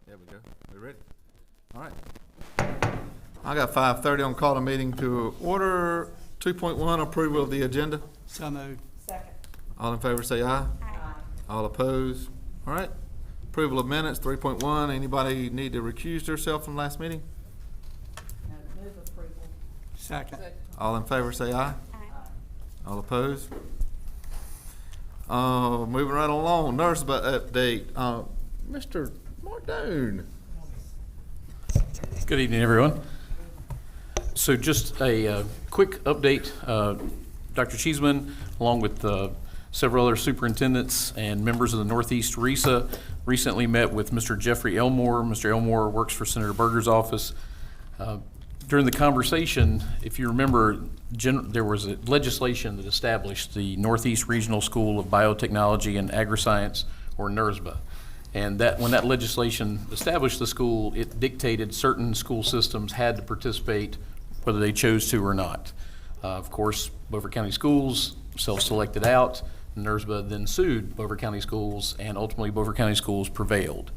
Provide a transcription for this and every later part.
There we go. We ready? All right. I got 5:30 on call the meeting to order. 2.1, approval of the agenda. So moved. Second. All in favor say aye. Aye. All opposed? All right. Approval of minutes, 3.1. Anybody need to recuse themselves from last meeting? No, move approval. Second. All in favor say aye. Aye. All opposed? Moving right along, nurse update. Mr. Mardoon. Good evening, everyone. So just a quick update. Dr. Cheeseman, along with several other superintendents and members of the Northeast RESA, recently met with Mr. Jeffrey Elmore. Mr. Elmore works for Senator Berger's office. During the conversation, if you remember, there was a legislation that established the Northeast Regional School of Biotechnology and Agriscience, or NERSBA. And when that legislation established the school, it dictated certain school systems had to participate whether they chose to or not. Of course, Beaufort County Schools self-selected out. NERSBA then sued Beaufort County Schools, and ultimately Beaufort County Schools prevailed.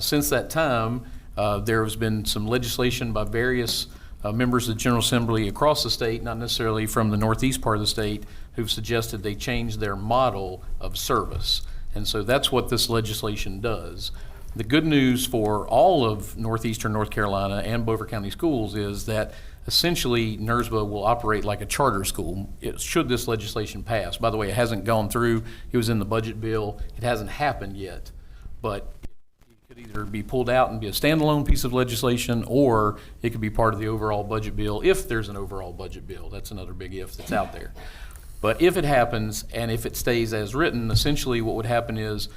Since that time, there has been some legislation by various members of the General Assembly across the state, not necessarily from the northeast part of the state, who've suggested they change their model of service. And so that's what this legislation does. The good news for all of northeastern North Carolina and Beaufort County Schools is that essentially NERSBA will operate like a charter school should this legislation pass. By the way, it hasn't gone through. It was in the budget bill. It hasn't happened yet, but it could either be pulled out and be a standalone piece of legislation, or it could be part of the overall budget bill if there's an overall budget bill. That's another big if that's out there. But if it happens, and if it stays as written, essentially what would happen is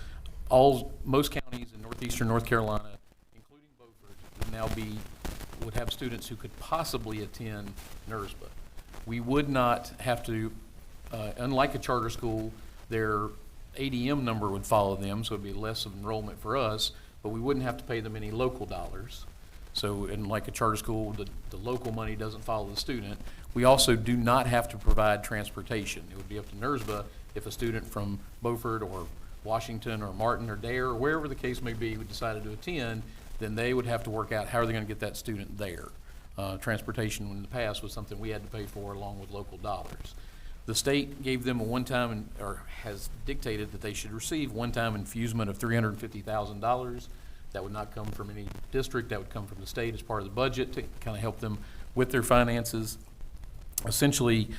most counties in northeastern North Carolina, including Beaufort, would have students who could possibly attend NERSBA. We would not have to, unlike a charter school, their ADM number would follow them, so it'd be less of enrollment for us, but we wouldn't have to pay them any local dollars. So, and like a charter school, the local money doesn't follow the student. We also do not have to provide transportation. It would be up to NERSBA if a student from Beaufort or Washington or Martin or Dare or wherever the case may be would decided to attend, then they would have to work out how are they going to get that student there. Transportation in the past was something we had to pay for along with local dollars. The state gave them a one-time, or has dictated that they should receive one-time infusement of $350,000. That would not come from any district. That would come from the state as part of the budget to kind of help them with their finances. Essentially,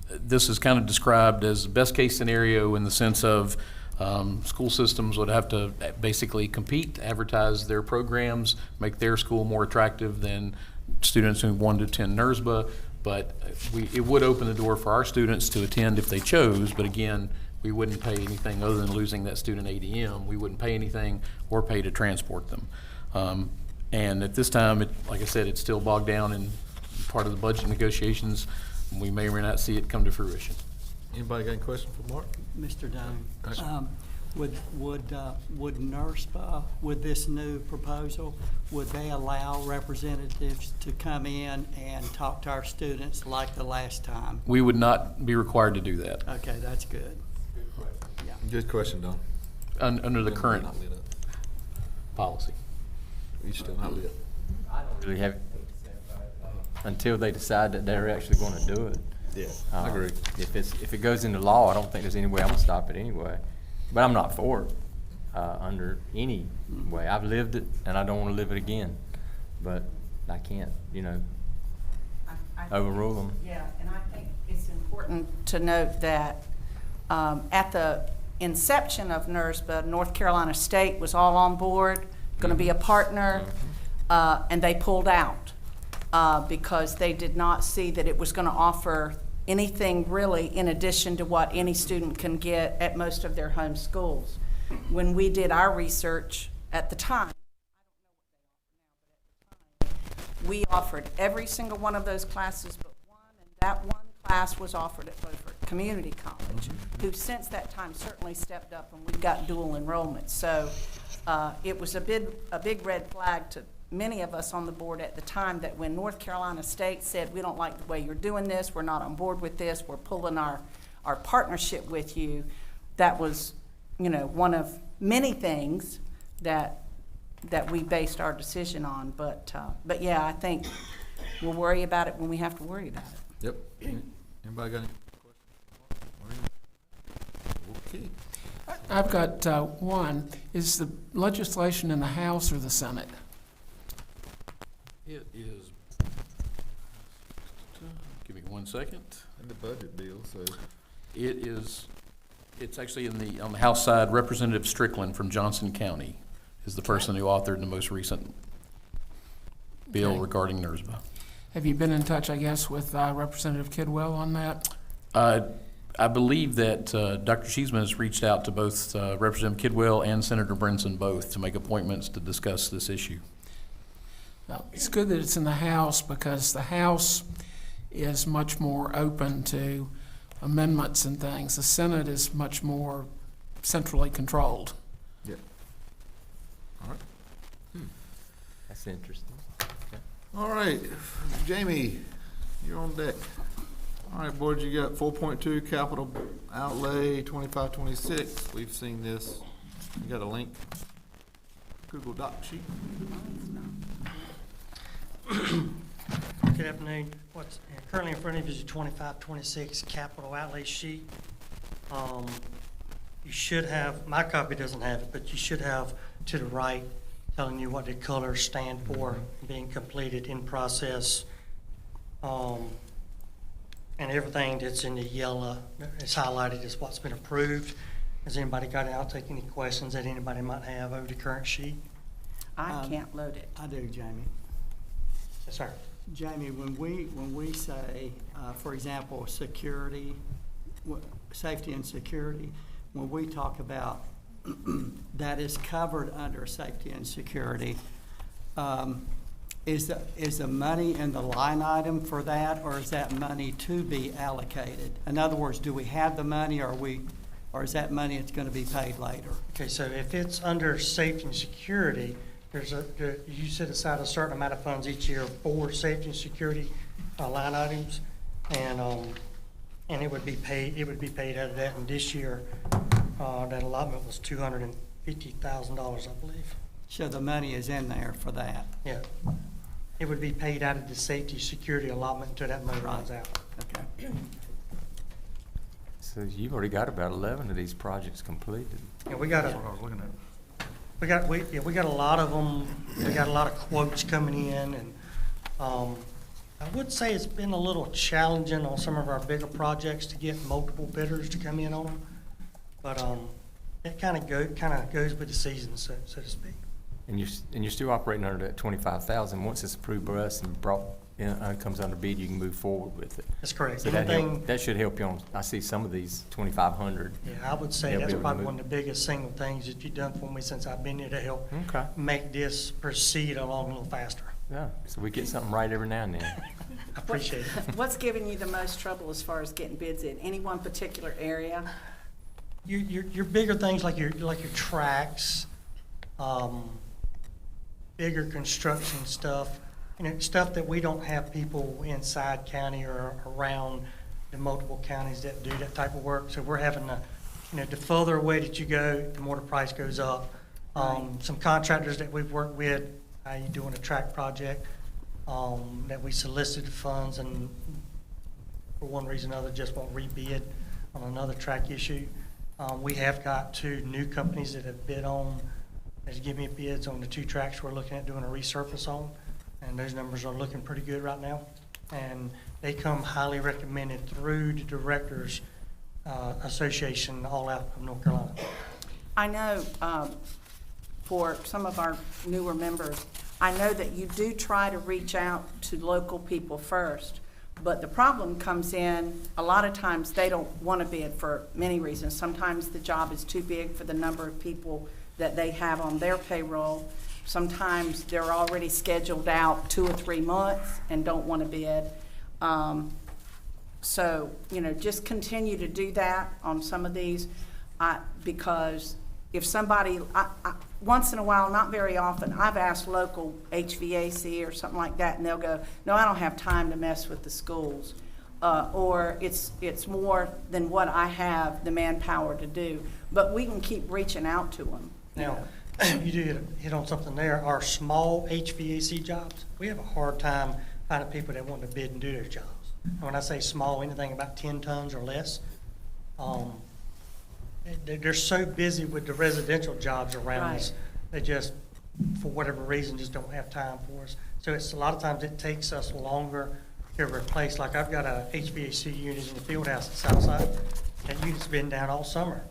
this is kind of described as best case scenario in the sense of school systems would have to basically compete, advertise their programs, make their school more attractive than students who want to attend NERSBA. But it would open the door for our students to attend if they chose. But again, we wouldn't pay anything other than losing that student ADM. We wouldn't pay anything or pay to transport them. And at this time, like I said, it's still bogged down in part of the budget negotiations. We may or may not see it come to fruition. Anybody got any questions for Mark? Mr. Yes. Doan, would NERSBA, with this new proposal, would they allow representatives to come in and talk to our students like the last time? We would not be required to do that Okay, that's good. Yeah. Good question, Don. under the current Not lit up. policy. You still not lit. I don't really have, until they decide that they're actually going to do it. Yeah, I agree. If it goes into law, I don't think there's any way I'm gonna stop it anyway. But I'm not for it, under any way. I've lived it and I don't wanna live it again. But I can't, I think overrule it's- them. Yeah, and I think it's important to note that at the inception of NERSBA, North Carolina State was all on board, going to be a partner, and they pulled out because they did not see that it was going to offer anything really in addition to what any student can get at most of their home schools. When we did our research at the time, we offered every single one of those classes but one, and that one class was offered at Beaufort Community College, who since that time certainly stepped up, and we've got dual enrollment. So it was a big red flag to many of us on the board at the time that when North Carolina State said, we don't like the way you're doing this, we're not on board with this, we're pulling our partnership with you, that was, one of many things that that we based our decision on. But yeah, I think we'll worry about it when we have to worry about it. Yep. Anybody got any questions? Okay. I've got one. Is the legislation in the House or the Senate? It is, give me 1 second. And the budget bill, so. It's actually on the House side, Representative Strickland from Johnson County is the person who authored the most recent bill Okay. regarding NERSBA. Have you been in touch, I guess, with Representative Kidwell on that? I believe that Dr. Cheeseman has reached out to both Representative Kidwell and Senator Brinson both to make appointments to discuss this issue. Well, it's good that it's in the House because the House is much more open to amendments and things. The Senate is much more centrally controlled. Yeah. All right. That's interesting. Okay. All right, Jamie, you're on deck. All right, board, you got 4.2 capital outlay 25-26. We've seen this. You got a link? Google Doc sheet. Good afternoon. What's currently in front of you is a 25-26 capital outlay sheet. You should have, my copy doesn't have it, but you should have to the right telling you what the colors stand for, being completed, in process. And everything that's in the yellow is highlighted as what's been approved. Has anybody got it? I'll take any questions that anybody might have over the current sheet. I can't load it. I do, Jamie. Yes, sir. Jamie, when we say, for example, security, safety and security, when we talk about that is covered under safety and security, is the money in the line item for that, or is that money to be allocated? In other words, do we have the money, or is that money that's going to be paid later? Okay, so if it's under safety and security, you set aside a certain amount of funds each year for safety and security line items, and it would be paid out of that. And this year, that allotment was $250,000, I believe. So the money is in there for that. Yeah, it would be paid out of the safety security allotment until that money runs out. Okay. So you've already got about 11 of these projects completed. And we got That's what I was looking at. we got a lot of them. We got a lot of quotes coming in, and I would say it's been a little challenging on some of our bigger projects to get multiple bidders to come in on them. But it kind of goes with the season, so to speak. And you're still operating under that 25,000. Once it's approved by us and brought in, comes under bid, you can move forward with it. That's correct. So that should help you on, I see some of these 2,500. Yeah, I would say They'll that's be able to probably move. one of the biggest single things that you've done for me since I've been here to help Okay. make this proceed along a little faster. Yeah, so we get something right every now and then. I appreciate it. What's giving you the most trouble as far as getting bids in? Any one particular area? Your bigger things like your tracks, bigger construction stuff, stuff that we don't have people inside county or around the multiple counties that do that type of work. So we're having to, the further away that you go, the more the price goes up. Some contractors that we've worked with, doing a track project, that we solicited funds and for one reason or another just won't rebid on another track issue. We have got 2 new companies that have given me bids on the 2 tracks we're looking at doing a resurface on, and those numbers are looking pretty good right now. And they come highly recommended through the Directors Association all out of North Carolina. I know, for some of our newer members, I know that you do try to reach out to local people first, but the problem comes in, a lot of times they don't want to bid for many reasons. Sometimes the job is too big for the number of people that they have on their payroll. Sometimes they're already scheduled out 2 or 3 months and don't want to bid. So, just continue to do that on some of these, because if somebody, once in a while, not very often, I've asked local HVAC or something like that, and they'll go, no, I don't have time to mess with the schools. Or it's more than what I have the manpower to do. But we can keep reaching out to them. Now, you did hit on something there. Our small HVAC jobs, we have a hard time finding people that want to bid and do those jobs. And when I say small, anything about 10 tons or less, they're so busy with the residential jobs around us. They just, for whatever reason, just don't have time for us. So it's a lot of times it takes us longer to replace. Like I've got a HVAC unit in the field house at Southside. That unit's been down all summer.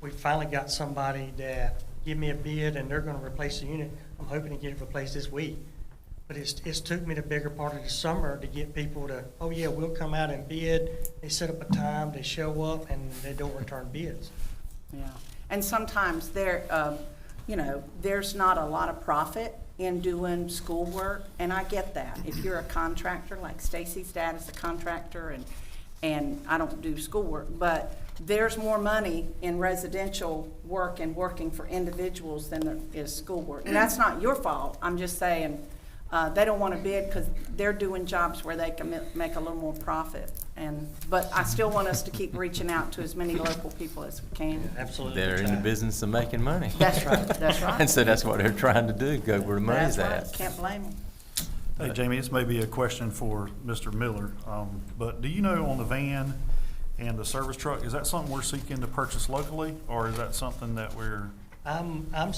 We finally got somebody that give me a bid and they're gonna replace the unit. I'm hoping to get it replaced this week. But it's took me the bigger part of the summer to get people to, oh yeah, we'll come out and bid. They set up a time, they show up, and they don't return bids. Yeah, and sometimes there, you know, there's not a lot of profit in doing schoolwork, and I get that. If you're a contractor, like Stacy's dad is a contractor, and I don't do schoolwork, but there's more money in residential work and working for individuals than there is schoolwork. And that's not your fault. I'm just saying, they don't want to bid because they're doing jobs where they can make a little more profit. But I still want us to keep reaching out to as many local people as we can. Absolutely. They're in the business of making money. That's right, that's right. And so that's what they're trying to do, go where the money's That's right, at. can't blame them. Hey, Jamie, this may be a question for Mr. Miller, but do you know on the van and the service truck, is that something we're seeking to purchase locally, or is that something that we're, I'm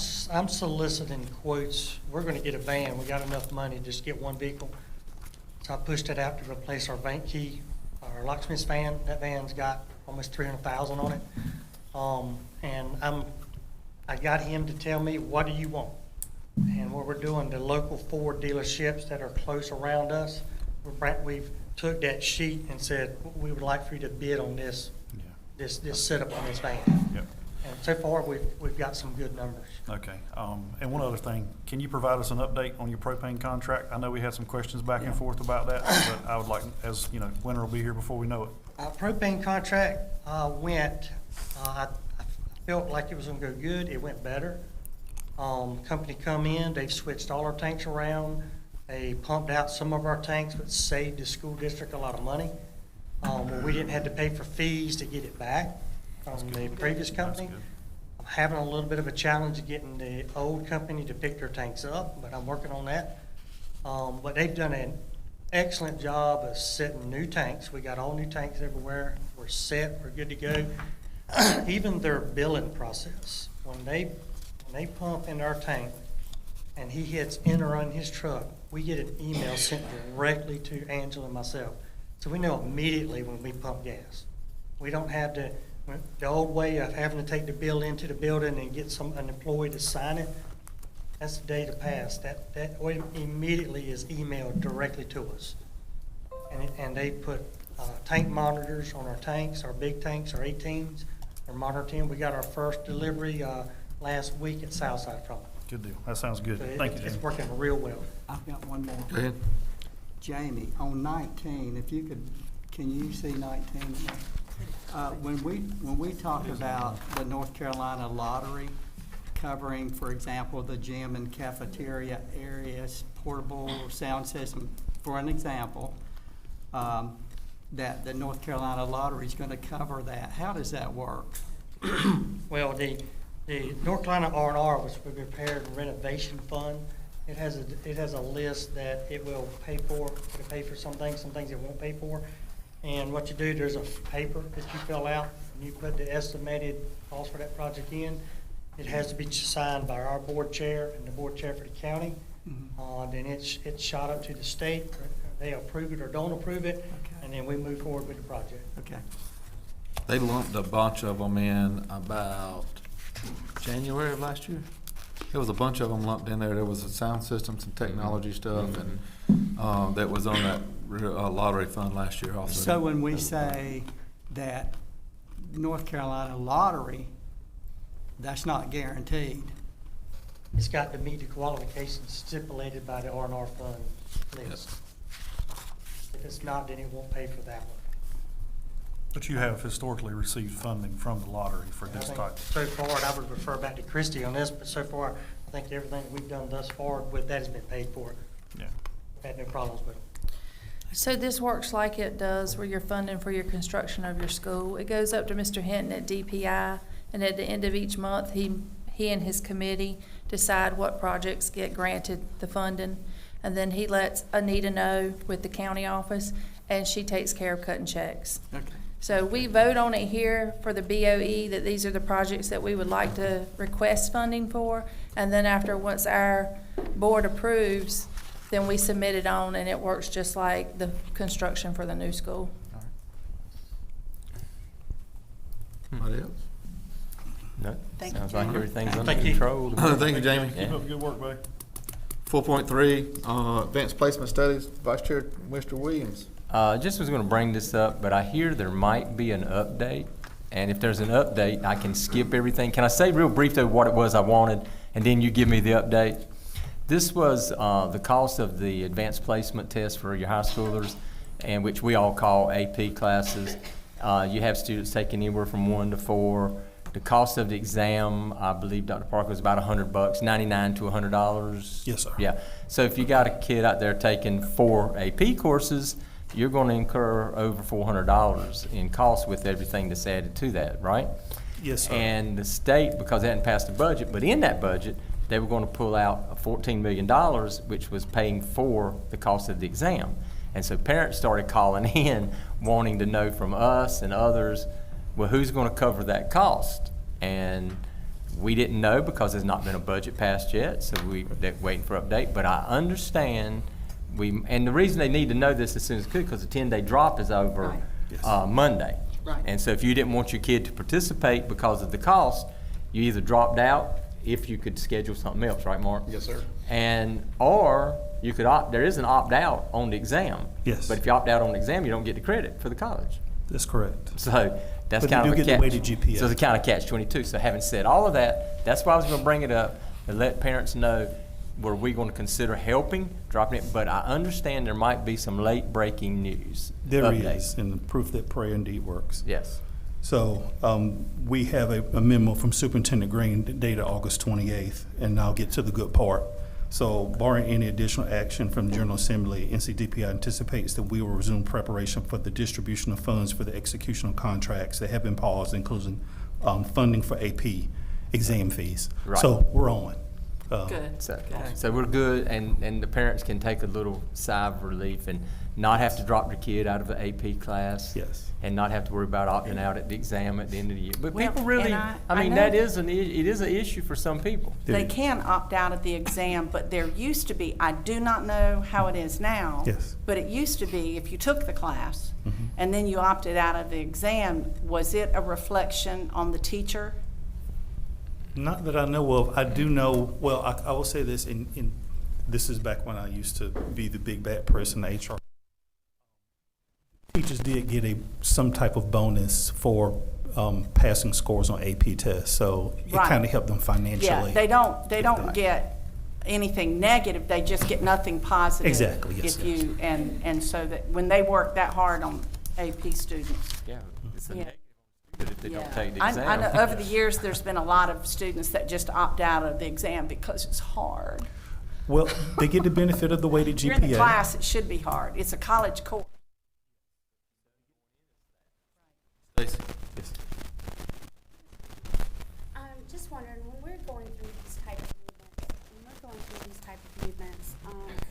soliciting quotes. We're gonna get a van. We got enough money to just get one vehicle. So I pushed it out to replace our Vanke, our locksmith's van. That van's got almost 300,000 on it. And I got him to tell me, what do you want? And what we're doing, the local Ford dealerships that are close around us, we've took that sheet and said, we would like for you to bid on this setup on this van. yep, And so far, we've got some good numbers. okay. And one other thing, can you provide us an update on your propane contract? I know we had some questions back and forth about that, but I would like, as, you know, winter will be here before we know it. Our propane contract I felt like it was gonna go good. It went better. Company come in, they've switched all our tanks around. They pumped out some of our tanks, but saved the school district a lot of money. Where we didn't have to pay for fees to get it back from the previous company. good. I'm having a little bit of a challenge getting the old company to pick their tanks up, but I'm working on that. But they've done an excellent job of setting new tanks. We got all new tanks everywhere. We're set, we're good to go. Even their billing process, when they pump in our tank and he hits enter on his truck, we get an email sent directly to Angela and myself. So we know immediately when we pump gas. We don't have the old way of having to take the bill into the building and get an employee to sign it. That's the day to pass. That immediately is emailed directly to us. And they put tank monitors on our tanks, our big tanks, our 18s, they're monitoring. We got our first delivery last week at Southside from them. Good deal. That sounds good. So Thank you, it's Jamie. working real well. I've got one more. Go ahead. Jamie, on 19, if you could, can you see 19? When we talk about the North Carolina lottery covering, for example, the gym and cafeteria areas, portable sound system, for an example, that the North Carolina lottery is going to cover that. How does that work? Well, the North Carolina R&R was prepared renovation fund. It has a list that it will pay for. It'll pay for some things it won't pay for. And what you do, there's a paper that you fill out, and you put the estimated cost for that project in. It has to be signed by our board chair and the board chair for the county. Then it's shot up to the state. They approve it or don't approve it, and then we move forward with the project. Okay. They lumped a bunch of them in about January of last year. There was a bunch of them lumped in there. There was a sound system, some technology stuff, and that was on that lottery fund last year also. So when we say that North Carolina lottery, that's not guaranteed. It's got to meet the qualifications stipulated by the R&R fund list. If it's not, then it won't pay for that one. But you have historically received funding from the lottery for I this think type. so far, and I would refer back to Christie on this, but so far, I think everything we've done thus far with that has been paid for. Yeah. Had no problems with it. So this works like it does where you're funding for your construction of your school. It goes up to Mr. Hinton at DPI, and at the end of each month, he he and his committee decide what projects get granted the funding. And then he lets Anita know with the county office, and she takes care of cutting checks. Okay. So we vote on it here for the BOE, that these are the projects that we would like to request funding for. And then once our board approves, then we submit it on, and it works just like the construction for the new school. Anybody else? No, Thank you, sounds like Jamie. everything's under Thank you. control. Thank you, Jamie. Yeah. Keep up the good work, buddy. 4.3, Advanced Placement Studies, Vice Chair, Mr. Williams. Just was gonna bring this up, but I hear there might be an update. And if there's an update, I can skip everything. Can I say real brief though what it was I wanted, and then you give me the update? This was the cost of the advanced placement test for your high schoolers, and which we all call AP classes. You have students taking anywhere from 1 to 4. The cost of the exam, I believe Dr. Parker, was about $100, $99 to $100. Yes, sir. Yeah. So if you got a kid out there taking 4 AP courses, you're going to incur over $400 in costs with everything that's added to that, right? Yes, sir. And the state, because they hadn't passed the budget, but in that budget, they were going to pull out $14 million, which was paying for the cost of the exam. And so parents started calling in, wanting to know from us and others, well, who's going to cover that cost? And we didn't know because there's not been a budget passed yet, so they're waiting for update. But I understand and the reason they need to know this as soon as could, because the 10-day drop is over Monday. Right. And so if you didn't want your kid to participate because of the cost, you either dropped out if you could schedule something else, right, Mark? Yes, sir. Or you could there is an opt-out on the exam. Yes. But if you opt out on the exam, you don't get the credit for the college. That's correct. So that's But you kind of do a get the catch. weighted GPA. So it's a kind of catch-22. So having said all of that, that's why I was going to bring it up and let parents know, were we going to consider helping, dropping it? But I understand there might be some late-breaking news. There update. is, and the proof that prayer indeed works. Yes. So we have a memo from Superintendent Green dated August 28th, and I'll get to the good part. So barring any additional action from the General Assembly, NCDPI anticipates that we will resume preparation for the distribution of funds for the execution of contracts that have been paused, including funding for AP exam fees. Right. So we're on. Good. So we're good, and the parents can take a little sigh of relief and not have to drop their kid out of an AP class. Yes. And not have to worry about opting out at the exam at the end of the year. But Well, people really, and I mean, know that is it is an issue for some people. They can opt out of the exam, but there used to be, I do not know how it is now. Yes. But it used to be, if you took the class Mm-hmm. and then you opted out of the exam, was it a reflection on the teacher? Not that I know of. I do know, well, I will say this, this is back when I used to be the big bad person, the HR. Teachers did get some type of bonus for passing scores on AP tests, so it Right. kind of helped them financially. Yeah, they don't that. get anything negative, they just get nothing positive. Exactly, yes, If yes. you, and so that, when they work that hard on AP students. Yeah, it's a Yeah. negative if they Yeah. don't take the I exam. know over the years, there's been a lot of students that just opt out of the exam because it's hard. Well, they get the benefit of the weighted You're in the GPA. class, it should be hard. It's a college course. Yes. I'm just wondering, when we're going through these type of movements,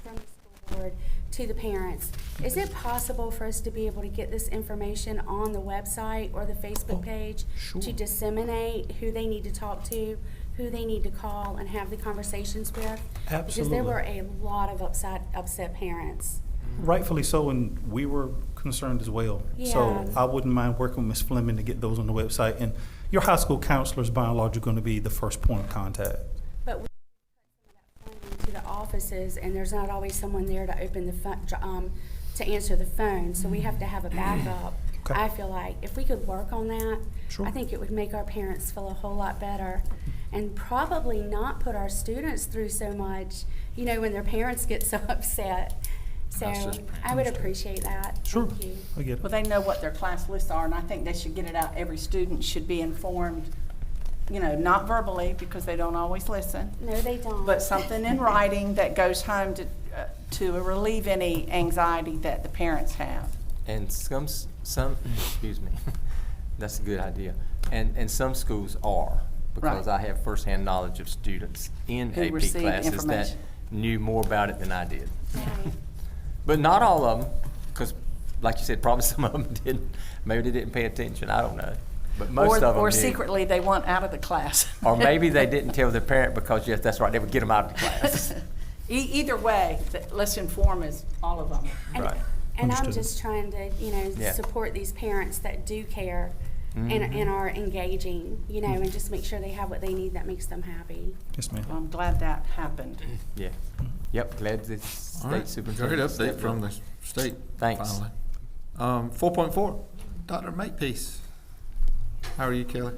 from the school board to the parents, is it possible for us to be able to get this information on the website or the Facebook page to disseminate who they need to talk to, who they need to call and have the conversations with? Because there were a lot of upset parents. Rightfully so, and we were concerned as well. So Yeah. I wouldn't mind working with Ms. Fleming to get those on the website. And your high school counselors, by and large, are going to be the first point of contact. But we to the offices, and there's not always someone there to open the phone, to answer the phone, so we have to have a backup. Okay. I feel like if we could work on that, Sure. I think it would make our parents feel a whole lot better, and probably not put our students through so much, when their parents get so upset. So I would appreciate that. Sure. Thank you. I get Well, it. they know what their class lists are, and I think they should get it out. Every student should be informed, not verbally, because they don't always listen, No, they don't. but something in writing that goes home to relieve any anxiety that the parents have. And some excuse me, that's a good idea. And some schools are. because Right. I have firsthand knowledge of students in Who AP received classes that information. knew more about it than I did. Right. But not all of them, because like you said, probably some of them didn't, maybe they didn't pay attention, I don't know. But most of them Or knew. secretly, they want out of the class. Or maybe they didn't tell their parent because, yes, that's right, they would get them out of the class. Either way, let's inform as all of them. And- Right. And I'm Understood. just trying to, Yeah. support these parents that do care and are engaging, and just make sure they have what they need that makes them happy. Yes, ma'am. Well, I'm glad that happened. Yeah. Yep, glad the All state right, great superintendent. update stepped from up. the state, Thanks. finally. 4.4, Dr. Makepeace. How are you, Kelly?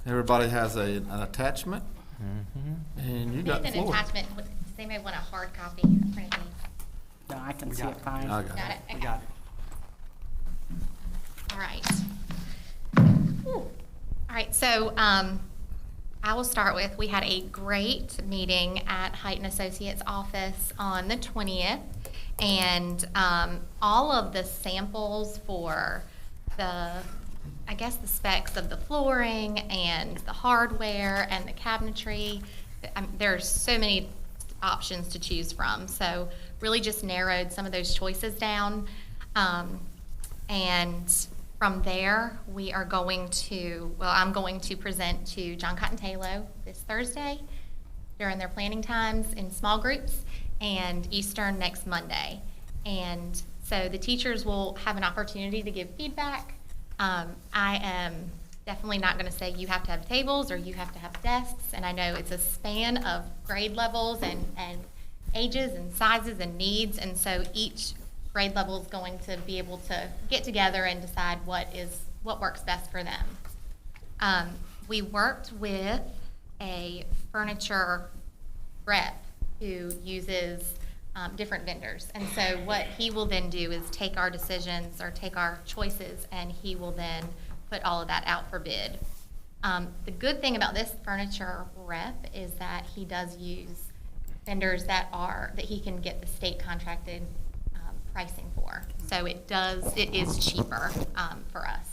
Everybody has an attachment, and you got the There's an floor. attachment, does anybody want a hard copy of printed? No, I can We see got it it. fine. I got Got it. it? We got it. All right. Whew. All right, so I will start with, we had a great meeting at Heighton Associates office on the 20th. And all of the samples for the specs of the flooring and the hardware and the cabinetry, there's so many options to choose from. So really just narrowed some of those choices down. And from there, I'm going to present to John Cotton Taylor this Thursday during their planning times in small groups, and Eastern next Monday. And so the teachers will have an opportunity to give feedback. I am definitely not going to say you have to have tables or you have to have desks, and I know it's a span of grade levels and ages and sizes and needs, and so each grade level is going to be able to get together and decide what works best for them. We worked with a furniture rep who uses different vendors. And so what he will then do is take our decisions or take our choices, and he will then put all of that out for bid. The good thing about this furniture rep is that he does use vendors that he can get the state contracted pricing for. So it is cheaper for us.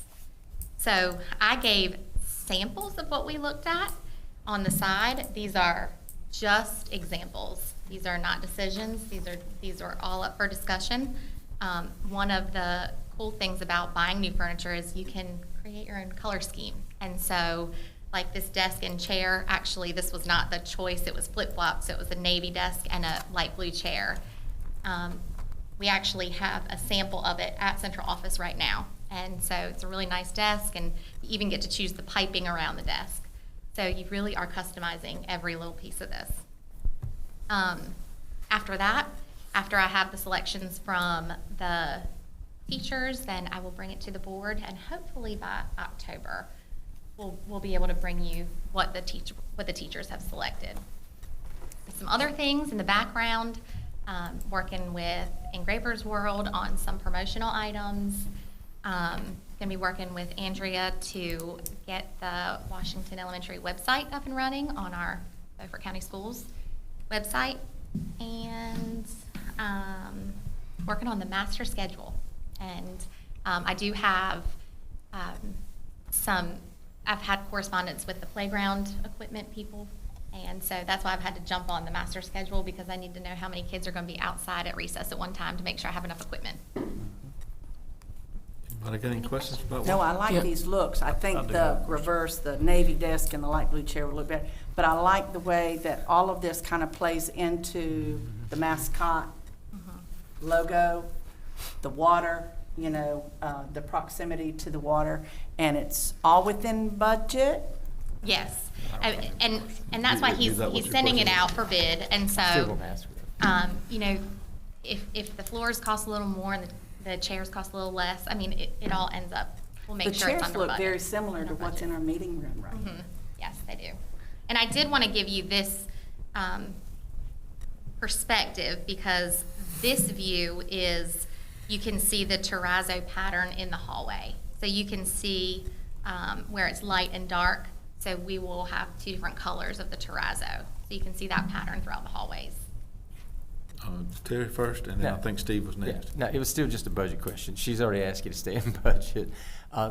So I gave samples of what we looked at on the side. These are just examples. These are not decisions. These are all up for discussion. One of the cool things about buying new furniture is you can create your own color scheme. And so, like this desk and chair, actually this was not the choice, it was flip-flop, so it was a navy desk and a light blue chair. We actually have a sample of it at central office right now. And so it's a really nice desk, and you even get to choose the piping around the desk. So you really are customizing every little piece of this. After that, after I have the selections from the teachers, then I will bring it to the board, and hopefully by October, we'll be able to bring you what the teachers have selected. Some other things in the background, working with Engravers World on some promotional items. Gonna be working with Andrea to get the Washington Elementary website up and running on our Beaufort County Schools website, and working on the master schedule. And I do have I've had correspondence with the playground equipment people, and so that's why I've had to jump on the master schedule, because I need to know how many kids are going to be outside at recess at one time to make sure I have enough equipment. Anybody got any questions about No, what? I like Yeah. these looks. I I think do the have reverse, the navy desk and the light blue chair would look better. But I like the way that all of this kind of plays into the mascot logo, the water, the proximity to the water, and it's all within budget. Yes, and that's why Is that what he's your sending it question is? out for bid, and Still so, gonna ask for it. if the floors cost a little more and the chairs cost a little less, I mean, it all ends up, we'll make The sure it's chairs under look budget. very similar to Under what's in budget. our meeting room right now. Mhm. Yes, they do. And I did want to give you this perspective, because this view is, you can see the terrazzo pattern in the hallway. So you can see where it's light and dark. So we will have two different colors of the terrazzo. So you can see that pattern throughout the hallways. Terry first, and then I Yeah. think Steve was Yeah, next. no, it was still just a budget question. She's already asked you to stay in budget.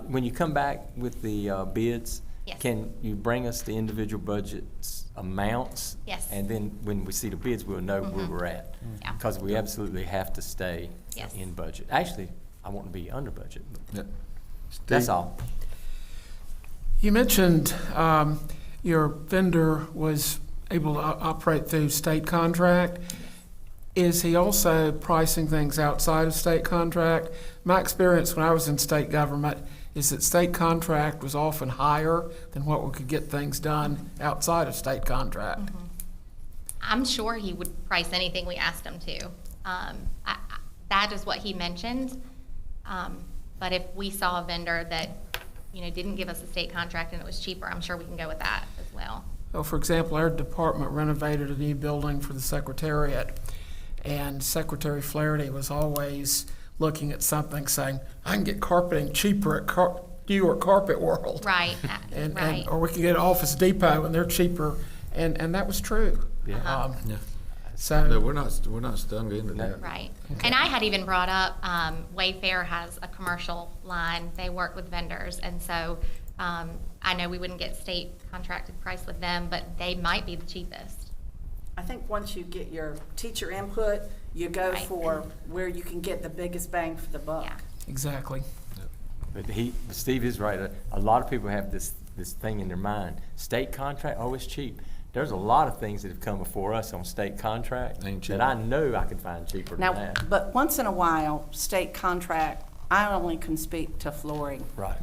When you come back with the bids, Yes. Can you bring us the individual budgets amounts? Yes. And then when we see the bids, we'll know where we're at. Yeah. Because we absolutely have to stay Yes. in budget. Actually, I want to be under budget, but Yep. that's Steve? all. You mentioned your vendor was able to operate through state contract. Is he also pricing things outside of state contract? My experience when I was in state government is that state contract was often higher than what we could get things done outside of state contract. I'm sure he would price anything we asked him to. That is what he mentioned. But if we saw a vendor that, didn't give us a state contract and it was cheaper, I'm sure we can go with that as well. Well, for example, our department renovated a new building for the Secretariat, and Secretary Flaherty was always looking at something saying, I can get carpeting cheaper at New York Carpet World. Right, right. Or we can get Office Depot and they're cheaper, and that was true. Yeah. Yeah. So. No, we're not stung into that. Right. And I had even brought up, Wayfair has a commercial line. They work with vendors. And so I know we wouldn't get state contracted price with them, but they might be the cheapest. I think once you get your teacher input, you go Right. for where you can get the biggest bang for the buck. Yeah. Exactly. But Steve is right. A lot of people have this thing in their mind. State contract, oh, it's cheap. There's a lot of things that have come before us on state contract Ain't cheap. that I know I can find cheaper than Now, that. but once in a while, state contract, I only can speak to flooring. Right.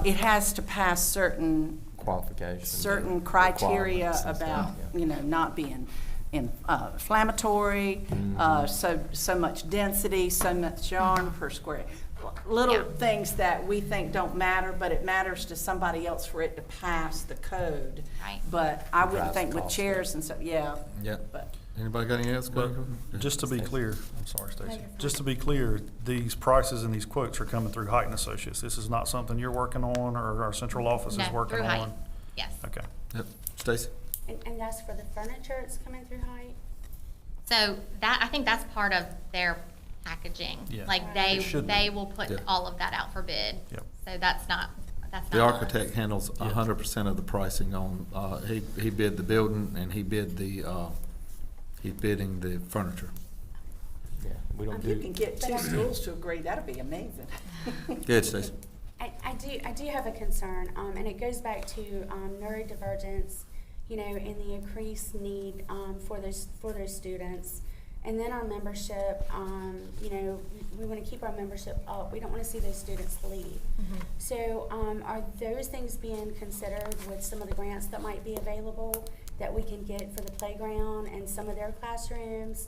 It has to pass certain Qualifications. criteria requirements and about, stuff, yeah. not being inflammatory, so much density, so much yarn per square. Little Yeah. things that we think don't matter, but it matters to somebody else for it to pass the code. Right. But I wouldn't Drives think the with cost chairs and stuff, yeah. Yep. But Anybody got anything else? But just to be clear, I'm sorry, Stacy. Just to be clear, these prices and these quotes are coming through Heighton Associates. This is not something you're working on or our central office is No, working through Height. on? Yes. Okay. Yep. Stacy? And that's for the furniture, it's coming through Height? So I think that's part of their packaging. Yeah. Like It should be. they will put Yeah. all of that out for bid. Yep. So that's not The us. architect handles 100% of the pricing on, he bid the building and he bid he's bidding the furniture. Yeah, we don't if you do. can get two schools to agree, that'd be amazing. Good, Stacy. I do have a concern, and it goes back to neurodivergence, and the increased need for those students. And then our membership, we want to keep our membership up. We don't want to see those students leave. So are those things being considered with some of the grants that might be available that we can get for the playground and some of their classrooms?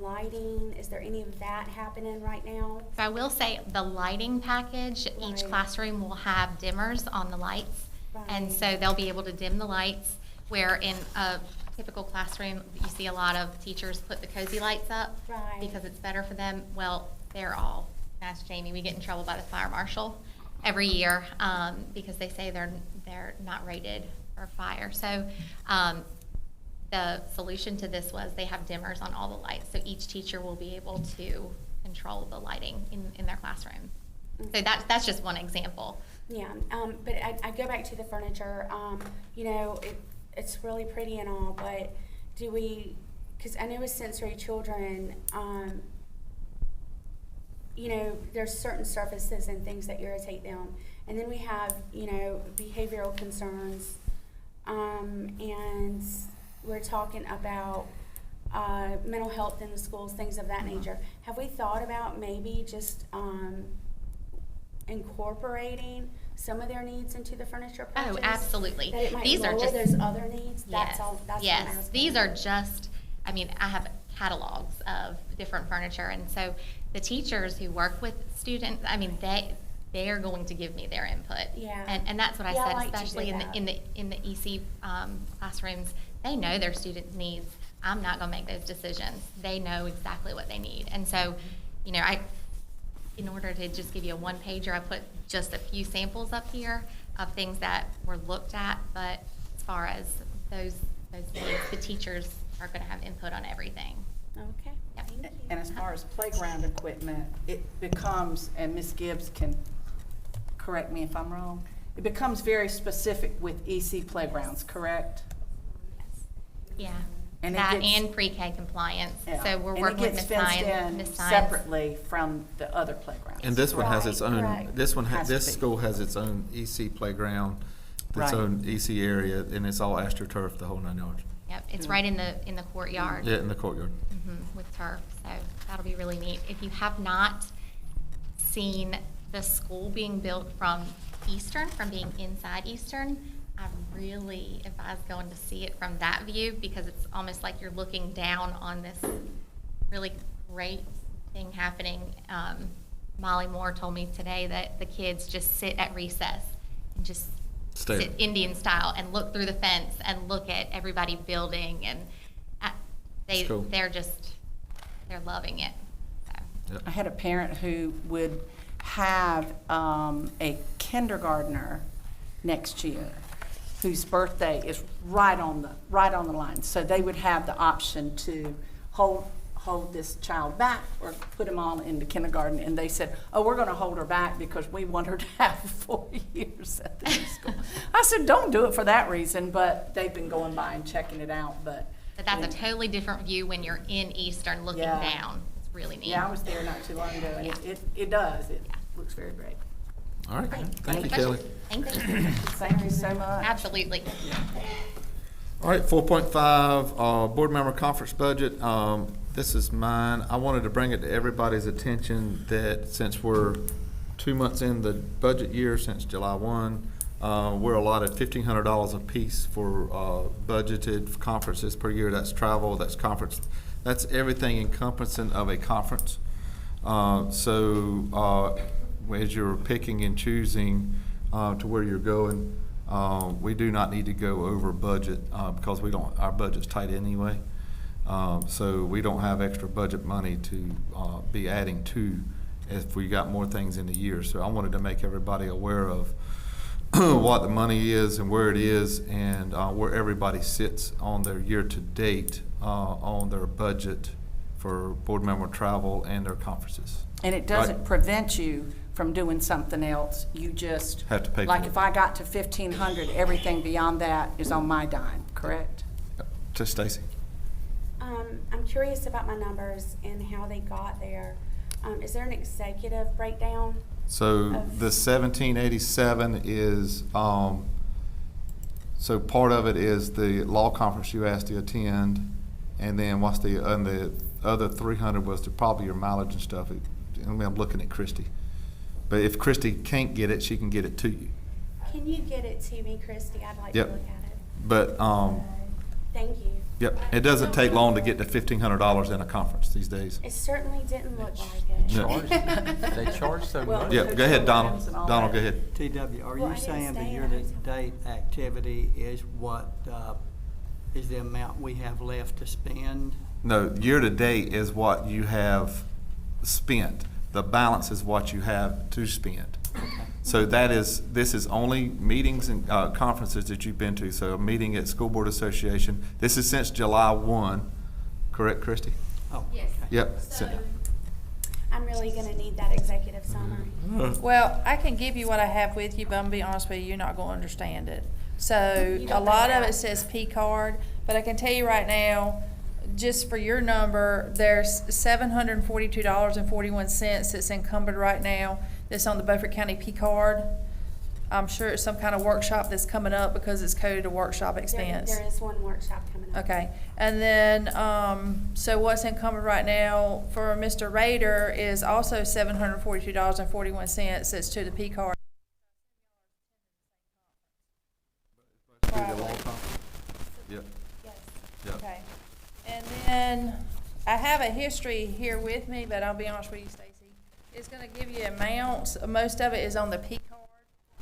Lighting, is there any of that happening right now? So I will say the lighting package, each Right. classroom will have dimmers on the lights. And Right. so they'll be able to dim the lights, where in a typical classroom, you see a lot of teachers put the cozy lights up Right. because it's better for them. Well, they're all, ask Jamie, we get in trouble by the fire marshal every year because they say they're not rated for fire. So the solution to this was they have dimmers on all the lights, so each teacher will be able to control the lighting in their classroom. So that's just one example. Yeah, but I go back to the furniture, it's really pretty and all, but do we, because I know with sensory children, there's certain surfaces and things that irritate them. And then we have, behavioral concerns, and we're talking about mental health in the schools, things of that nature. Have we thought about maybe just incorporating some of their needs into the furniture purchase? Oh, absolutely. That it might These are lower just- those other needs? That's Yes, all, that's what I'm yes. asking. These are just, I have catalogs of different furniture, and so the teachers who work with students, they are going to give me their input. Yeah. And that's what I Yeah, I said, like to especially do in the EC classrooms. They know their students' needs. I'm not gonna make those decisions. They know exactly what they need. And so, in order to just give you a one-pager, I put just a few samples up here of things that were looked at, but as far as those needs, the teachers are gonna have input on everything. Okay, Yeah. thank you. And as far as playground equipment, it becomes, and Ms. Gibbs can correct me if I'm wrong, it becomes very specific with EC playgrounds, correct? Yeah, And it that gets- and pre-K compliance. Yeah. So we're working with Ms. And it gets fenced Science. in Ms. Science. separately from the other playgrounds. And this one has Right, its own, right. this one, Has to this be. school has its own EC playground, its Right. own EC area, and it's all AstroTurf, the whole 9 yards. Yep, it's right in the courtyard. Yeah, in the courtyard. With turf, so that'll be really neat. If you have not seen the school being built from Eastern, from being inside Eastern, I really advise going to see it from that view because it's almost like you're looking down on this really great thing happening. Molly Moore told me today that the kids just sit at recess and just Stare. sit Indian style and look through the fence and look at everybody building and It's cool. they're loving it. So. I had a parent who would have a kindergartner next year whose birthday is right on the line. So they would have the option to hold this child back or put him on into kindergarten. And they said, oh, we're going to hold her back because we want her to have 4 years at the new school. I said, don't do it for that reason, but they've been going by and checking it out. But that's a totally different view when you're in Eastern looking Yeah. down. It's really neat. yeah, I was there not too long ago, and Yeah. it does. It looks very great. All right, Great. thank you, Any Kelly. questions? Thank you. Thank you so much. Absolutely. All right, 4.5, board member conference budget. This is mine. I wanted to bring it to everybody's attention that since we're 2 months in the budget year, since July 1, we're allotted $1,500 apiece for budgeted conferences per year. That's travel, that's conference, that's everything encompassing of a conference. So as you're picking and choosing to where you're going, we do not need to go over budget because our budget's tight anyway. So we don't have extra budget money to be adding to if we got more things in the year. So I wanted to make everybody aware of what the money is and where it is and where everybody sits on their year-to-date on their budget for board member travel and their conferences. And it doesn't prevent you from doing something else. You just Have to pay for like it. if I got to 1,500, everything beyond that is on my dime, correct? To Stacy. I'm curious about my numbers and how they got there. Is there an executive breakdown? So the 1787 is, so part of it is the law conference you asked to attend, and then and the other 300 was probably your mileage and stuff. I'm looking at Christy. But if Christy can't get it, she can get it to you. Can you get it to me, Christy? I'd like Yep. to look at it. But, Thank you. yep, it doesn't take long to get to $1,500 in a conference these days. It certainly didn't look like it. No. They charge so Well, much. Yeah, go ahead, Donald. Donald, go ahead. TW, are Well, I you didn't saying the stay in year-to-date activity is what, is the amount we have left to spend? No, year-to-date is what you have spent. The balance is what you have to spend. So this is only meetings and conferences that you've been to. So a meeting at School Board Association. This is since July 1, correct, Christy? Oh, Yes. okay. Yep. I'm really gonna need that executive summary. Well, I can give you what I have with you, but I'm gonna be honest with you, you're not gonna understand it. So, You a don't lot know of that. it says P card, but I can tell you right now, just for your number, there's $742.41 that's encumbered right now, that's on the Beaufort County P card. I'm sure it's some kind of workshop that's coming up because it's coded a workshop expense. There is one workshop coming up. Okay, and then, so what's encumbered right now for Mr. Rader is also $742.41, that's to the P card. Yep. Yes. Yep. Okay, and then I have a history here with me, but I'll be honest with you, Stacy. It's gonna give you amounts, most of it is on the P card.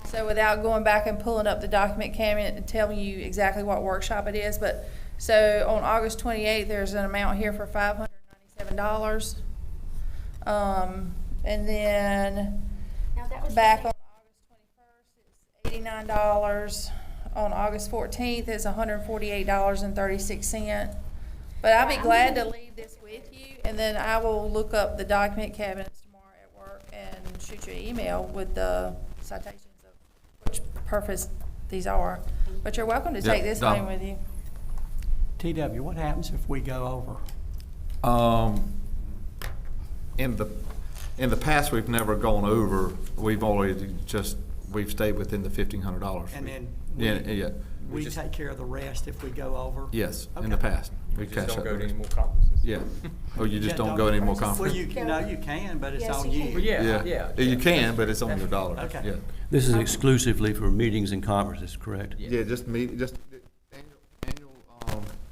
So without going back and pulling up the document cabinet and telling you exactly what workshop it is, but, so on August 28th, there's an amount here for $597. And then Now, that was. the back same- on August 21st, it's $89. On August 14th, it's $148.36. But I'll be glad to leave this with you, and then I will look up the document cabinets tomorrow at work and shoot you an email with the citations of which purpose these are. But you're welcome to Yeah, take this Dom. home with you. TW, what happens if we go over? In the past, we've never gone over, we've stayed within the $1,500. And then Yeah, we take care of the rest if we go over? yes, in the Okay. past. We Just cash don't out go the to any rest. more conferences. Yeah. Or you just Yeah, don't go any more Well, conferences. you can, but it's Yes, on you you. can. Yeah. You can, but it's on your dollar. Okay. Yeah. This is exclusively for meetings and conferences, correct? Yeah, just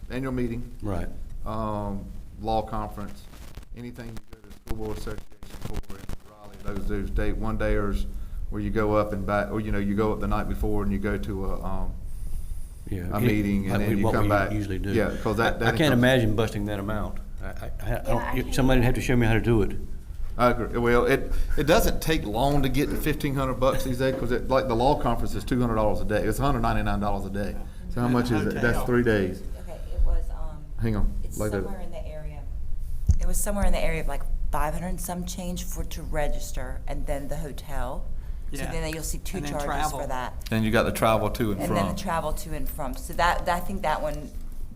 annual meeting, Right. law conference, anything you go to the school board association for in Raleigh, those day, one dayers where you go up and back, or you go up the night before and you go to Yeah. a meeting Like and then you what come we back. usually do. Yeah, because that. I can't imagine busting that amount. Somebody would have to show me how to do it. I agree. Well, it doesn't take long to get to $1,500 these days, because like the law conference is $200 a day. It's $199 a day. So how much is it? That's Hotel. 3 days. Okay, it was, Hang on. it's Like that. somewhere in the area, it was somewhere in the area of like 500 and some change to register, and then the hotel. So Yeah. then you'll see two And then charges travel. for that. And you got the travel to and And from. then the travel to and from. So I think that one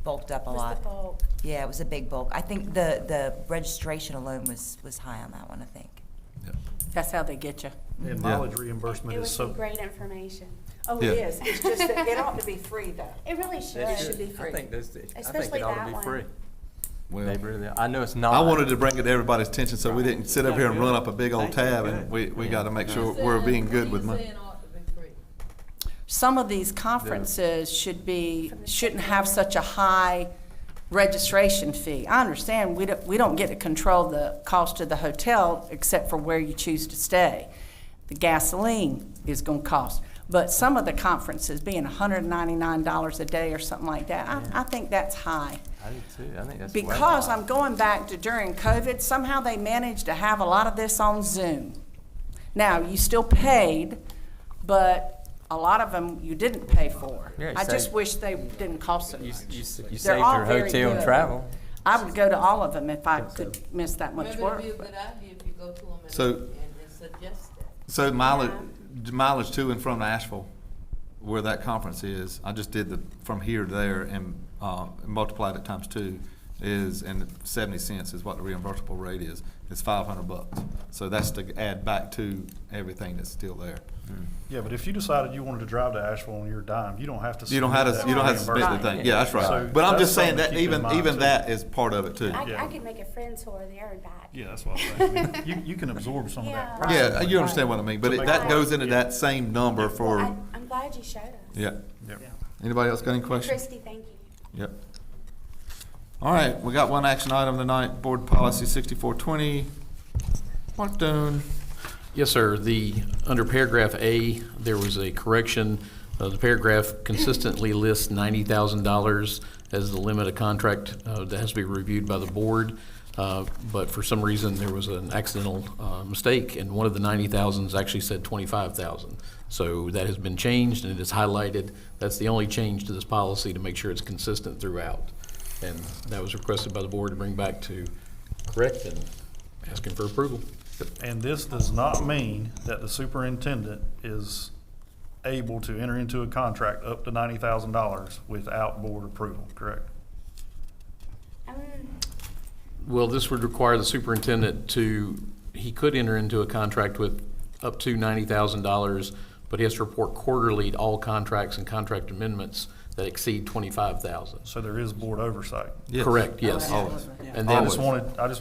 bulked up a What's lot. the bulk? Yeah, it was a big bulk. I think the registration alone was high on that one, I think. That's how they get you. And Yeah. mileage reimbursement It is was so, some great information. Oh, Yeah. it is. It's just that it ought to be free, though. It really should. It should be free. I think I think Especially it ought that to be one. free. Well, They really, I know it's not. I wanted to bring it to everybody's attention so we didn't sit up here and run up a big old Thank you. tab, and we got to make sure we're being good with money. Some of these conferences shouldn't have such a high registration fee. I understand we don't get to control the cost of the hotel except for where you choose to stay. The gasoline is gonna cost. But some of the conferences being $199 a day or something like that, I think that's high. I do too. I think that's way Because high. I'm going back to during COVID, somehow they managed to have a lot of this on Zoom. Now, you still paid, but a lot of them you didn't pay for. Yeah, you I just saved- wish they didn't cost so You much. saved They're all your very hotel and good. travel. I would go to all of them if I could miss that much work. Maybe it'd be a good idea if you go to them So- and suggest that. So mileage to and from Asheville, where that conference is, I just did from here to there and multiplied it times 2 and 70 cents is what the reimbursable rate is. It's $500. So that's to add back to everything that's still there. yeah, but if you decided you wanted to drive to Asheville on your dime, you don't have to. You don't have to split the reimbursement. thing. Yeah, that's right. So But I'm that's just saying something that to keep in mind, even too. that is part of it too. Yeah. I could make a friend tour there and back. Yeah, that's what I'm saying. I mean, you can absorb some of that. Yeah. Yeah, you understand what I mean, but that goes into that same number for, I'm glad you showed us. yeah. Yep. Anybody else got any questions? Christy, thank you. Yep. All right, we got one action item tonight, Board Policy 6420. Mark Doon. Yes, sir. Under paragraph A, there was a correction. The paragraph consistently lists $90,000 as the limit of contract that has to be reviewed by the board. But for some reason, there was an accidental mistake, and one of the 90,000s actually said 25,000. So that has been changed, and it is highlighted. That's the only change to this policy to make sure it's consistent throughout. And that was requested by the board to bring back to correct and asking for approval. And this does not mean that the superintendent is able to enter into a contract up to $90,000 without board approval, correct? Well, this would require the superintendent he could enter into a contract with up to $90,000, but he has to report quarterly to all contracts and contract amendments that exceed $25,000. So there is board oversight. Yes. Correct, yes. Always. And I then just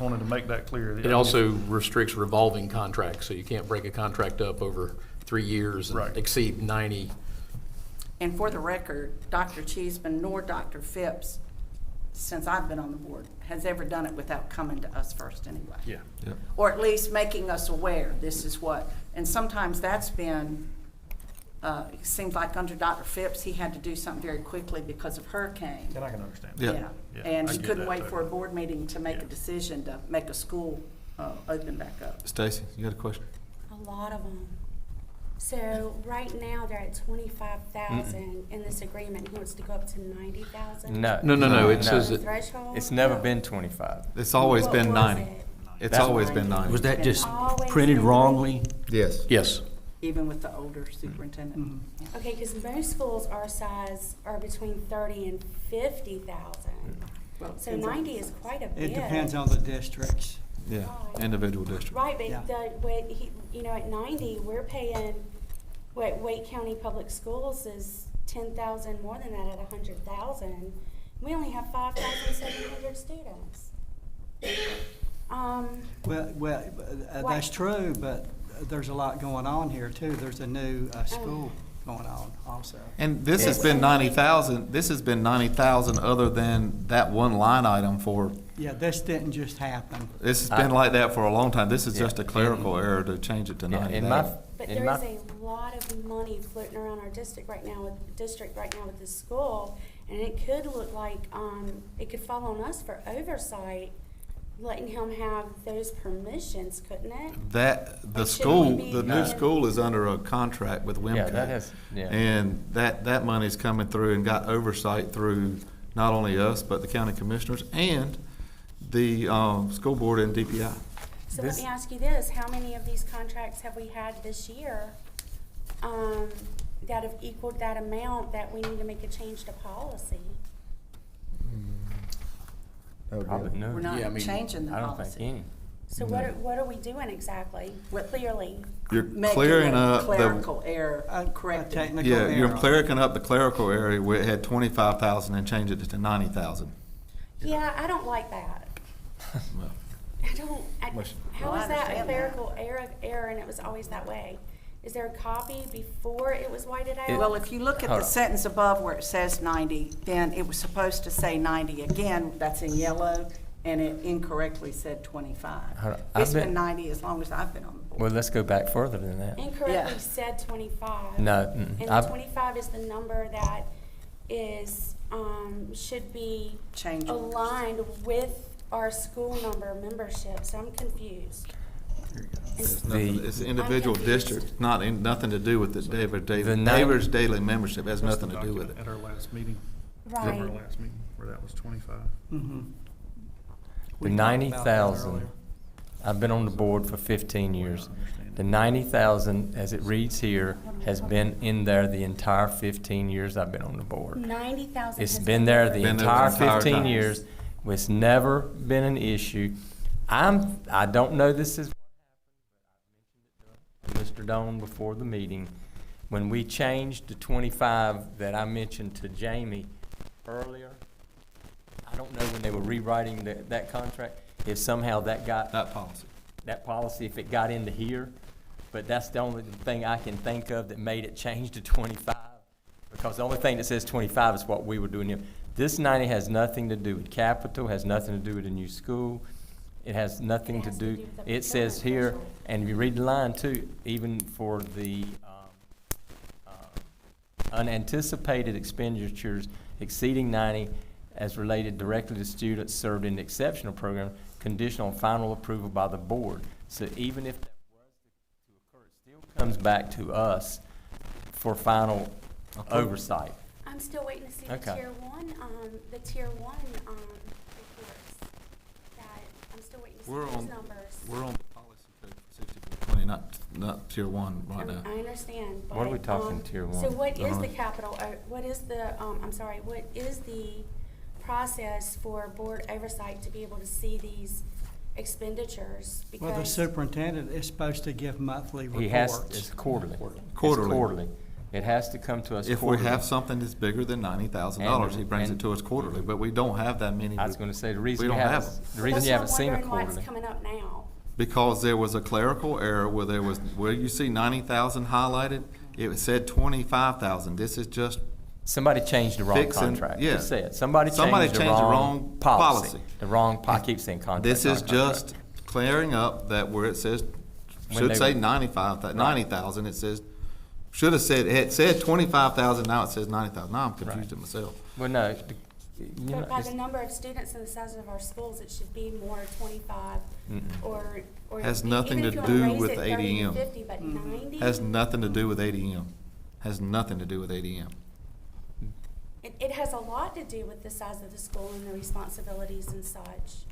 wanted to make that clear. it also restricts revolving contracts, so you can't break a contract up over 3 years Right. and exceed 90. And for the record, Dr. Cheeseman nor Dr. Phipps, since I've been on the board, has ever done it without coming to us first anyway. Yeah. Yep. Or at least making us aware, this is what, and sometimes that's been, it seems like under Dr. Phipps, he had to do something very quickly because of hurricane. And I can understand. Yeah. Yeah, And I he get couldn't that wait too. for a board meeting to make a Yeah. decision to make a school open back up. Stacy, you got a question? A lot of them. So right now, they're at 25,000 in this agreement. He wants to go up to 90,000? No, it says The that threshold? It's never been 25. It's always What been was 90. it? It's always been 90. Was that just Always printed been wrongly? Yes. yes. even with the older superintendent. Okay, because most schools our size are between 30 and 50,000. Well, it So depends on- 90 is quite a bit. It depends on the districts. Yeah, Right. individual district. Right, but Yeah. at 90, we're paying, what Wake County Public Schools is 10,000 more than that at 100,000. We only have 5,700 students. That's true, but there's a lot going on here too. There's a new school going on also. And this has been 90,000, this has been 90,000 other than that one line item for, Yeah, this didn't just happen. this has been like that for a long time. This is just a clerical error to change it to Yeah, 90,000. in my, But in there's my, a lot of money floating around our district right now with this school, and it could look like, it could fall on us for oversight, letting him have those permissions, couldn't it? That, the Like, school, shouldn't we be the new paying- school is under a contract with yeah, that WIMCO. has, yeah. And that money's coming through and got oversight through not only us, but the county commissioners and the, school board and DPI. So let This- me ask you this, how many of these contracts have we had this year, that have equaled that amount that we need to make a change to policy? Probably no. We're not changing the I don't think policy. any. So what are we doing exactly, clearly? You're Making clearing a up the, clerical error, A corrected. technical yeah, you're error. cleriking up the clerical area where it had 25,000 and changed it to 90,000. Yeah, I don't like that. Well, I don't, how Well, I is that a understand that. clerical error and it was always that way? Is there a copy before it was whited out? Well, if you look at Hold the on. sentence above where it says 90, then it was supposed to say 90 again, that's in yellow, and it incorrectly said 25. Hold on. It's I've been been- 90 as long as I've been on the board. Well, let's go back further than that. Incorrectly Yeah. said 25. No, And the 25 is the number that is, should be Change. aligned with our school number membership, so I'm confused. It's nothing, it's an individual confused. district, nothing to do with the The neighbor's daily membership, has nothing to do with it. At our last meeting, Right. our last meeting, where that was 25. Mhm. The We talked about that 90,000, earlier. I've been on the board for 15 years. The 90,000, as it reads here, has been in there the entire 15 years I've been on the board. 90,000 It's has been there the Been there entire the entire 15 time. years. It's never been an issue. I don't know this is what happened, but I mentioned it to Mr. Doan before the meeting. When we changed the 25 that I mentioned to Jamie earlier, I don't know when they were rewriting that contract, if somehow that got, That policy. that policy, if it got into here, but that's the only thing I can think of that made it change to 25. Because the only thing that says 25 is what we were doing here. This 90 has nothing to do with capital, has nothing to do with a new school. It has nothing to do, with the it says procurement here, threshold. and if you read the line too, even for the unanticipated expenditures exceeding 90 as related directly to students served in the exceptional program, conditional on final approval by the board. So even if that was to occur, it still comes back to us for final oversight. I'm still waiting to see the Okay. tier one reports. That, I'm still waiting to see We're those on- numbers. We're on policy code for 6420, not tier one right now. I understand, but. What are we talking tier So one? what is Uh-huh. the capital, what is the, what is the process for board oversight to be able to see these expenditures? Well, the Because superintendent is supposed to give monthly reports. He has, it's quarterly. It's Quarterly. quarterly. It has to come to us If we quarterly. have something that's bigger than $90,000, he brings it And- to us quarterly, but we don't have that many. I was gonna say, the reason We you don't have haven't, them. the reason you haven't seen a That's why I'm quarterly. wondering why it's coming up now. Because there was a clerical error where you see 90,000 highlighted, it said 25,000. This is just, Somebody changed the wrong Fixing- contract. yeah. Just say it. Somebody Somebody changed the changed the wrong wrong policy. policy. The wrong, I keep saying contract. this is not contract. just clearing up that where it says, When should they say were- 90,000, it says, should have said, it said 25,000, now it says 90,000. Now I'm confused Right. myself. Well, no, you know, But by it's- the number of students and the size of our schools, it should be more 25 or. Has even nothing if to you wanna do raise with it 30 to ADM. 50, but 90? Has nothing to do with ADM. Has nothing to do with ADM. It has a lot to do with the size of the school and the responsibilities and such.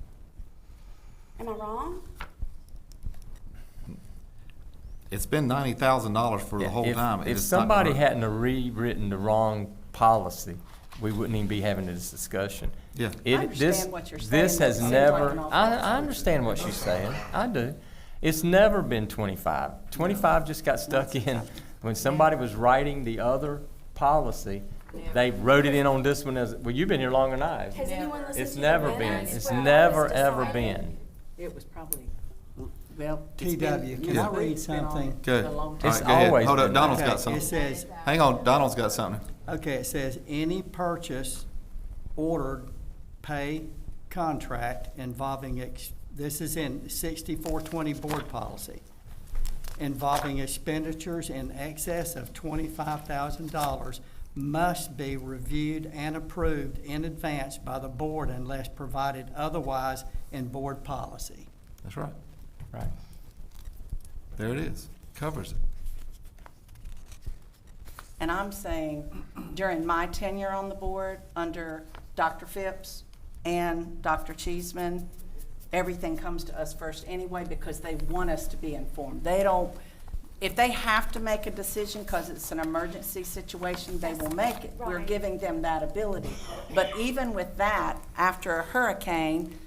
Am I wrong? it's been $90,000 for the whole If- time. and If it's not gonna somebody hurt. hadn't have rewritten the wrong policy, we wouldn't even be having this discussion. Yeah. It- I understand this- what you're This saying, has but it seems like never, an awful I lot. understand what she's saying, I do. It's never been 25. 25 just got stuck in, when somebody was writing the other policy, they wrote it in on this one as, well, you've been here longer than I have. Has anyone listened It's to the never been, minutes it's where all never, this ever decided? been. It was probably, well. it's TW, been- can I read it's been on something? Good. a long All time. It's right, go ahead. always Hold up, been Donald's Okay, got it something. says, Hang on, Donald's got something. okay, it says, any purchase ordered pay contract involving, this is in 6420 board policy, involving expenditures in excess of $25,000 must be reviewed and approved in advance by the board unless provided otherwise in board policy. That's right. Right. There it is. Covers it. And I'm saying during my tenure on the board, under Dr. Phipps and Dr. Cheeseman, everything comes to us first anyway because they want us to be informed. They don't, if they have to make a decision because it's an emergency situation, they will make it. We're Right. giving them that ability. But even with that, after a hurricane,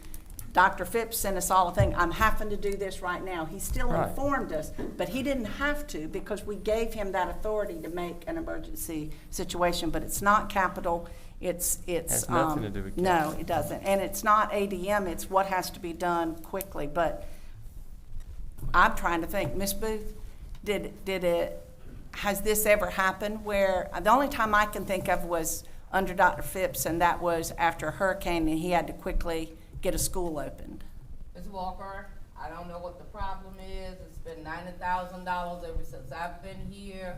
Dr. Phipps sent us all a thing, I'm having to do this right now. He still Right. informed us, but he didn't have to because we gave him that authority to make an emergency situation. But it's not capital, it's. Has nothing to do with No, capital. it doesn't. And it's not ADM, it's what has to be done quickly. But I'm trying to think, Ms. Booth, has this ever happened where, the only time I can think of was under Dr. Phipps, and that was after a hurricane and he had to quickly get a school opened. Ms. Walker, I don't know what the problem is. It's been $90,000 ever since I've been here.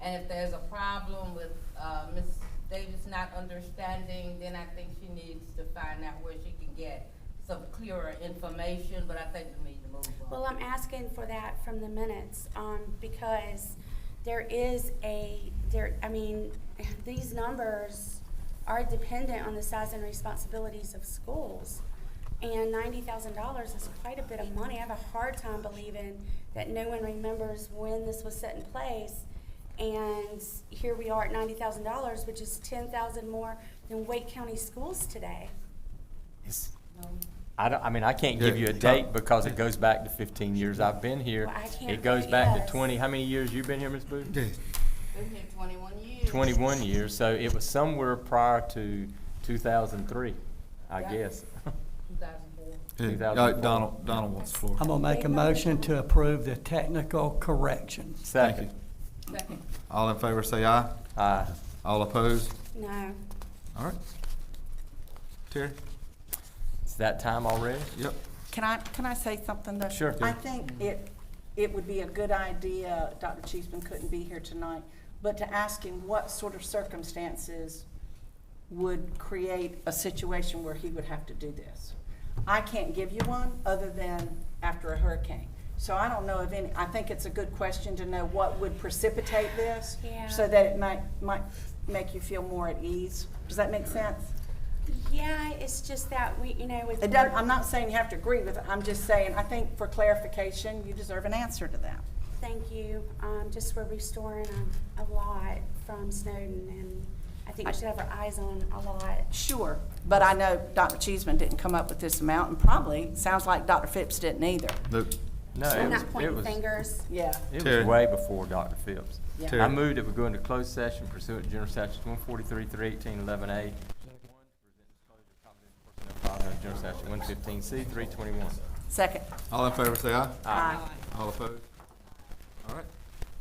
And if there's a problem with, Ms. Davis not understanding, then I think she needs to find out where she can get some clearer information, but I think we need to move on. Well, I'm asking for that from the minutes, because there is these numbers are dependent on the size and responsibilities of schools. And $90,000 is quite a bit of money. I have a hard time believing that no one remembers when this was set in place. And here we are at $90,000, which is $10,000 more than Wake County schools today. I can't give you a date because it goes back to 15 years I've been here. Well, I can't It goes vote back yes. to 20, how many years you been here, Ms. Booth? Been here 21 years. 21 years, so it was somewhere prior to 2003, I Yeah. guess. 2004. Yeah, 2004. Donald wants the floor. I'm gonna make a motion to approve the technical corrections. Second. Second. All in favor, say aye. Aye. All opposed? No. All right. Terry? It's that time already? Yep. Can I say something though? Sure. I think it would be a good idea, Dr. Cheeseman couldn't be here tonight, but to ask him what sort of circumstances would create a situation where he would have to do this. I can't give you one other than after a hurricane. So I don't know of any, I think it's a good question to know what would precipitate this. Yeah. So that it might make you feel more at ease. Does that make sense? Yeah, it's just that with. It doesn't, I'm not saying you have to agree with it, I'm just saying, I think for clarification, you deserve an answer to that. Thank you. Just we're restoring a lot from Snowden, and I think we should have our eyes on a lot. Sure, but I know Dr. Cheeseman didn't come up with this amount, and probably, sounds like Dr. Phipps didn't either. Nope. No, I'm it not pointing was, fingers. Yeah. it Terry. was way before Dr. Phipps. Yeah. Terry. I moved that we go into closed session pursuant to General Statutes 143, 318, 11A. General Statute 115C, 321. Second. All in favor, say aye. Aye. All opposed? All right.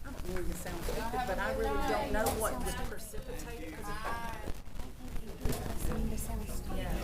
I don't mean to sound stupid, but I really don't know what would precipitate.